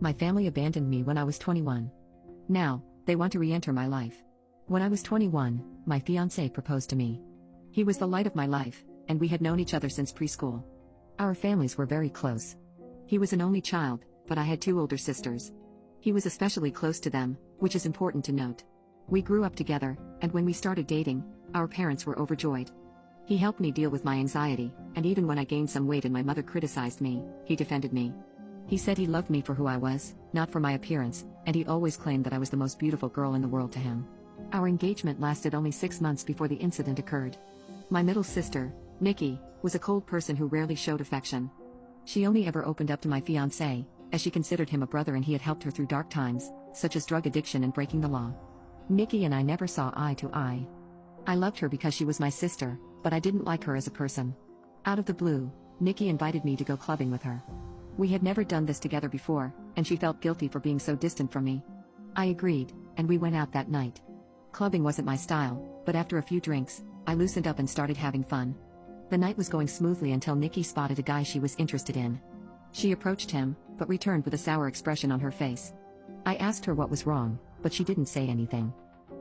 My family abandoned me when I was 21. Now, they want to re-enter my life. When I was 21, my fiancé proposed to me. He was the light of my life, and we had known each other since preschool. Our families were very close. He was an only child, but I had two older sisters. He was especially close to them, which is important to note. We grew up together, and when we started dating, our parents were overjoyed. He helped me deal with my anxiety, and even when I gained some weight and my mother criticized me, he defended me. He said he loved me for who I was, not for my appearance, and he always claimed that I was the most beautiful girl in the world to him. Our engagement lasted only 6 months before the incident occurred. My middle sister, Nikki, was a cold person who rarely showed affection. She only ever opened up to my fiancé, as she considered him a brother and he had helped her through dark times, such as drug addiction and breaking the law. Nikki and I never saw eye to eye. I loved her because she was my sister, but I didn't like her as a person. Out of the blue, Nikki invited me to go clubbing with her. We had never done this together before, and she felt guilty for being so distant from me. I agreed, and we went out that night. Clubbing wasn't my style, but after a few drinks, I loosened up and started having fun. The night was going smoothly until Nikki spotted a guy she was interested in. She approached him, but returned with a sour expression on her face. I asked her what was wrong, but she didn't say anything.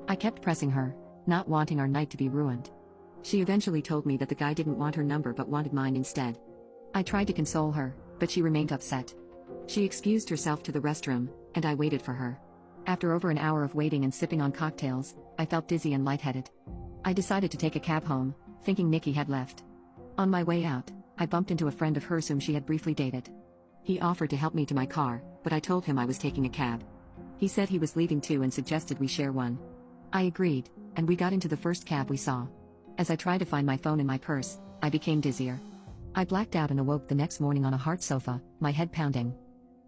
I kept pressing her, not wanting our night to be ruined. She eventually told me that the guy didn't want her number but wanted mine instead. I tried to console her, but she remained upset. She excused herself to the restroom, and I waited for her. After over an hour of waiting and sipping on cocktails, I felt dizzy and lightheaded. I decided to take a cab home, thinking Nikki had left. On my way out, I bumped into a friend of hers whom she had briefly dated. He offered to help me to my car, but I told him I was taking a cab. He said he was leaving too and suggested we share one. I agreed, and we got into the first cab we saw. As I tried to find my phone in my purse, I became dizzier. I blacked out and awoke the next morning on a hard sofa, my head pounding.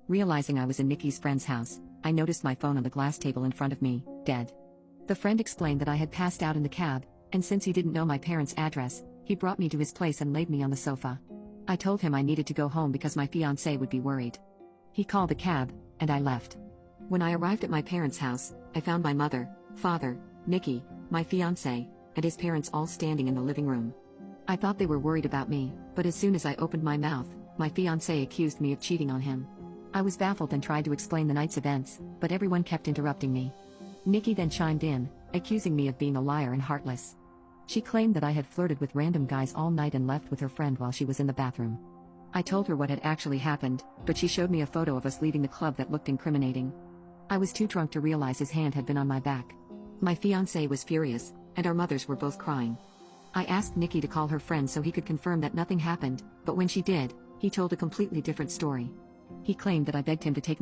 Realizing I was in Nikki's friend's house, I noticed my phone on the glass table in front of me, dead. The friend explained that I had passed out in the cab, and since he didn't know my parents' address, he brought me to his place and laid me on the sofa. I told him I needed to go home because my fiancé would be worried. He called the cab, and I left. When I arrived at my parents' house, I found my mother, father, Nikki, my fiancé, and his parents all standing in the living room. I thought they were worried about me, but as soon as I opened my mouth, my fiancé accused me of cheating on him. I was baffled and tried to explain the night's events, but everyone kept interrupting me. Nikki then chimed in, accusing me of being a liar and heartless. She claimed that I had flirted with random guys all night and left with her friend while she was in the bathroom. I told her what had actually happened, but she showed me a photo of us leaving the club that looked incriminating. I was too drunk to realize his hand had been on my back. My fiancé was furious, and our mothers were both crying. I asked Nikki to call her friend so he could confirm that nothing happened, but when she did, he told a completely different story. He claimed that I begged him to take